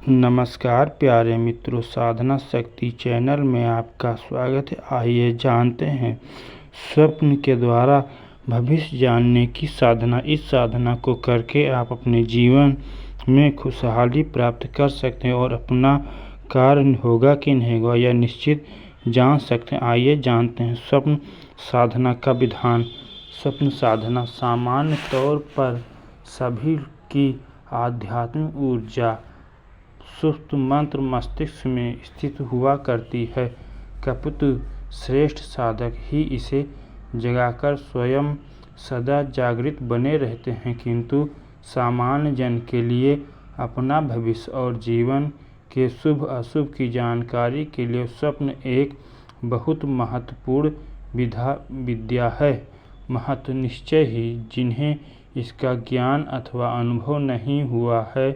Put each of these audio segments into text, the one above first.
नमस्कार प्यारे मित्रों, साधना शक्ति चैनल में आपका स्वागत है। आइए जानते हैं स्वप्न के द्वारा भविष्य जानने की साधना। इस साधना को करके आप अपने जीवन में खुशहाली प्राप्त कर सकते हैं और अपना कार्य होगा कि नहीं होगा यह निश्चित जान सकते हैं। आइए जानते हैं स्वप्न साधना का विधान। स्वप्न साधना सामान्य तौर पर सभी की आध्यात्मिक ऊर्जा सुप्त मंत्र मस्तिष्क में स्थित हुआ करती है। कपितु श्रेष्ठ साधक ही इसे जगाकर स्वयं सदा जागृत बने रहते हैं, किंतु सामान्य जन के लिए अपना भविष्य और जीवन के शुभ अशुभ की जानकारी के लिए स्वप्न एक बहुत महत्वपूर्ण विद्या है। महत्व निश्चय ही जिन्हें इसका ज्ञान अथवा अनुभव नहीं हुआ है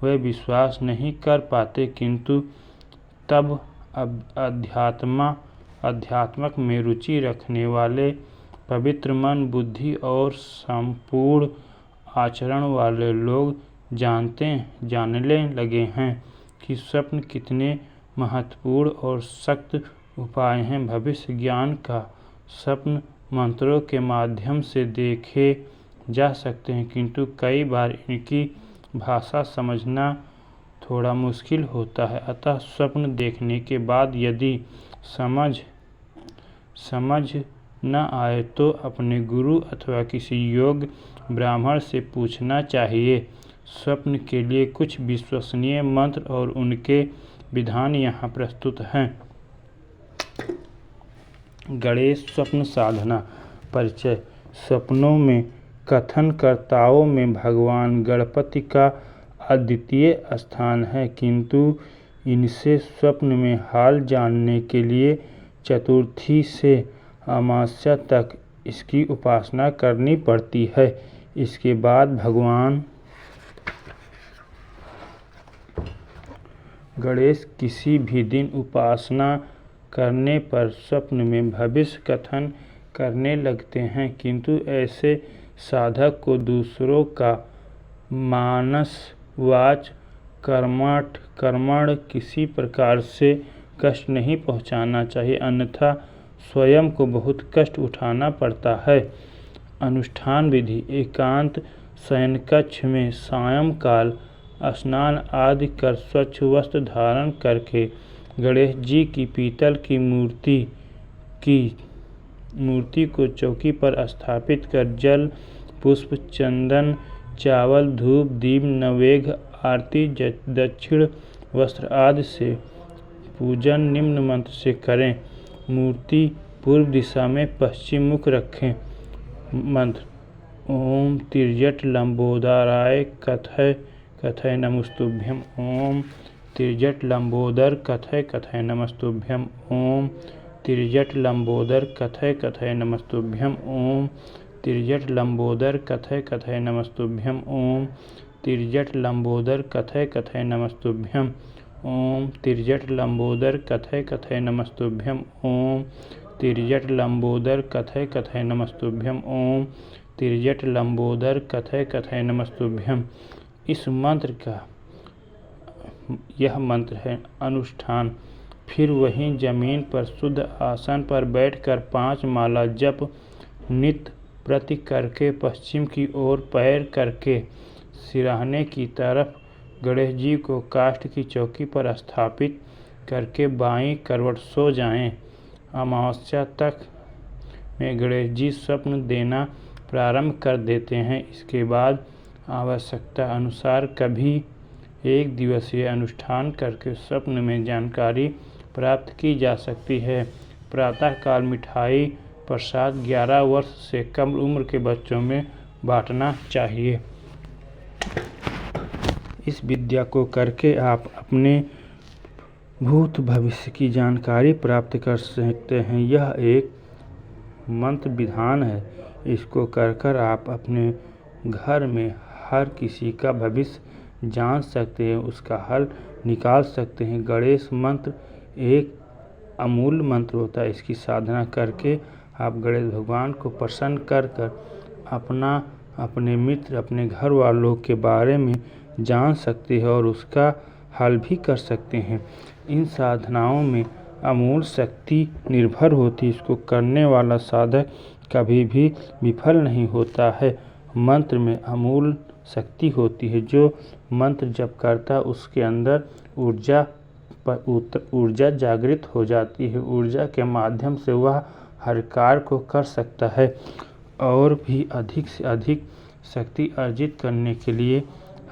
वे विश्वास नहीं कर पाते, किंतु तब अध्यात्मक में रुचि रखने वाले पवित्र मन, बुद्धि और संपूर्ण आचरण वाले लोग जानने लगे हैं कि स्वप्न कितने महत्वपूर्ण और सख्त उपाय हैं। भविष्य ज्ञान का स्वप्न मंत्रों के माध्यम से देखे जा सकते हैं, किंतु कई बार इनकी भाषा समझना थोड़ा मुश्किल होता है। अतः स्वप्न देखने के बाद यदि समझ न आए तो अपने गुरु अथवा किसी योग्य ब्राह्मण से पूछना चाहिए। स्वप्न के लिए कुछ विश्वसनीय मंत्र और उनके विधान यहाँ प्रस्तुत हैं। गणेश स्वप्न साधना परिचय। स्वप्नों में कथनकर्ताओं में भगवान गणपति का अद्वितीय स्थान है, किंतु इनसे स्वप्न में हाल जानने के लिए चतुर्थी से अमावस्या तक इसकी उपासना करनी पड़ती है। इसके बाद भगवान गणेश किसी भी दिन उपासना करने पर स्वप्न में भविष्य कथन करने लगते हैं, किंतु ऐसे साधक को दूसरों का मानस वाच कर्मण किसी प्रकार से कष्ट नहीं पहुंचाना चाहिए, अन्यथा स्वयं को बहुत कष्ट उठाना पड़ता है। अनुष्ठान विधि। एकांत शयनकक्ष में सायंकाल स्नान आदि कर स्वच्छ वस्त्र धारण करके गणेश जी की पीतल की मूर्ति को चौकी पर स्थापित कर जल, पुष्प, चंदन, चावल, धूप, दीप, नैवेद्य, आरती, दक्षिण वस्त्र आदि से पूजन निम्न मंत्र से करें। मूर्ति पूर्व दिशा में पश्चिम मुख रखें। मंत्र। ओम तिर्यट लंबोदराय कथय नमस्तुभ्यं। ओम तिर्यट लंबोदर कथय नमस्तुभ्यं। ओम तिर्यट लंबोदर कथय नमस्तुभ्यं। ओम तिर्यट लंबोदर कथय नमस्तुभ्यं। ओम तिर्यट लंबोदर कथय नमस्तुभ्यं। ओम तिर्यट लंबोदर कथय नमस्तुभ्यं। ओम तिर्यट लंबोदर कथय नमस्तुभ्यं। ओम तिर्यट लंबोदर कथय नमस्तुभ्यं। इस मंत्र का यह मंत्र है। अनुष्ठान। फिर वहीं जमीन पर शुद्ध आसन पर बैठकर 5 माला जप नित्य प्रति करके पश्चिम की ओर पैर करके सिरहाने की तरफ गणेश जी को काष्ठ की चौकी पर स्थापित करके बाईं करवट सो जाएं। अमावस्या तक में गणेश जी स्वप्न देना प्रारंभ कर देते हैं। इसके बाद आवश्यकता अनुसार कभी एक दिवसीय अनुष्ठान करके स्वप्न में जानकारी प्राप्त की जा सकती है। प्रातःकाल मिठाई प्रसाद 11 वर्ष से कम उम्र के बच्चों में बांटना चाहिए। इस विद्या को करके आप अपने भूत भविष्य की जानकारी प्राप्त कर सकते हैं। यह एक मंत्र विधान है। इसको कर आप अपने घर में हर किसी का भविष्य जान सकते हैं, उसका हल निकाल सकते हैं। गणेश मंत्र एक अमूल्य मंत्र होता है। इसकी साधना करके आप गणेश भगवान को प्रसन्न कर अपने मित्र, अपने घर वालों के बारे में जान सकते हैं और उसका हल भी कर सकते हैं। इन साधनाओं में अमूल शक्ति निर्भर होती है। इसको करने वाला साधक कभी भी विफल नहीं होता है। मंत्र में अमूल शक्ति होती है। जो मंत्र जप करता उसके अंदर ऊर्जा जागृत हो जाती है। ऊर्जा के माध्यम से वह हर कार्य को कर सकता है। और भी अधिक से अधिक शक्ति अर्जित करने के लिए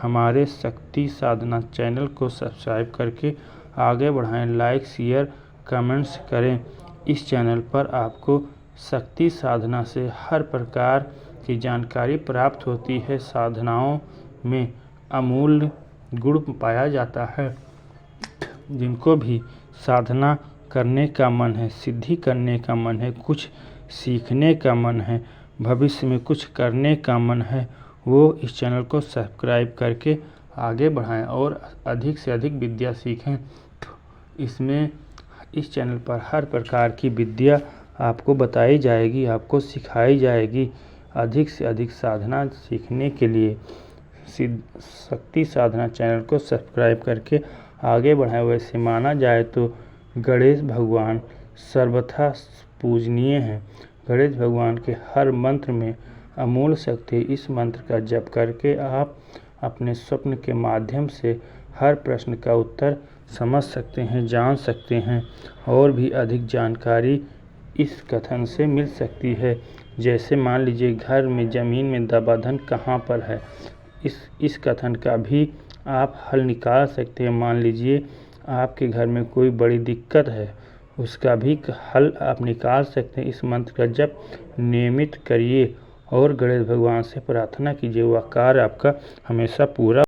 हमारे शक्ति साधना चैनल को सब्सक्राइब करके आगे बढ़ाएं। लाइक शेयर कमेंट्स करें। इस चैनल पर आपको शक्ति साधना से हर प्रकार की जानकारी प्राप्त होती है। साधनाओं में अमूल्य गुण पाया जाता है। जिनको भी साधना करने का मन है, सिद्धि करने का मन है, कुछ सीखने का मन है, भविष्य में कुछ करने का मन है, वो इस चैनल को सब्सक्राइब करके आगे बढ़ाएं और अधिक से अधिक विद्या सीखें। इस चैनल पर हर प्रकार की विद्या आपको बताई जाएगी, आपको सिखाई जाएगी। अधिक से अधिक साधना सीखने के लिए शक्ति साधना चैनल को सब्सक्राइब करके आगे बढ़ाएं। वैसे माना जाए तो गणेश भगवान सर्वथा पूजनीय हैं। गणेश भगवान के हर मंत्र में अमूल शक्ति। इस मंत्र का जप करके आप अपने स्वप्न के माध्यम से हर प्रश्न का उत्तर समझ सकते हैं, जान सकते हैं। और भी अधिक जानकारी इस कथन से मिल सकती है। जैसे मान लीजिए घर में ज़मीन में दबाधन कहाँ पर है, इस कथन का भी आप हल निकाल सकते हैं। मान लीजिए आपके घर में कोई बड़ी दिक्कत है, उसका भी हल आप निकाल सकते हैं। इस मंत्र का जप नियमित करिए और गणेश भगवान से प्रार्थना कीजिए, वह कार्य आपका हमेशा पूरा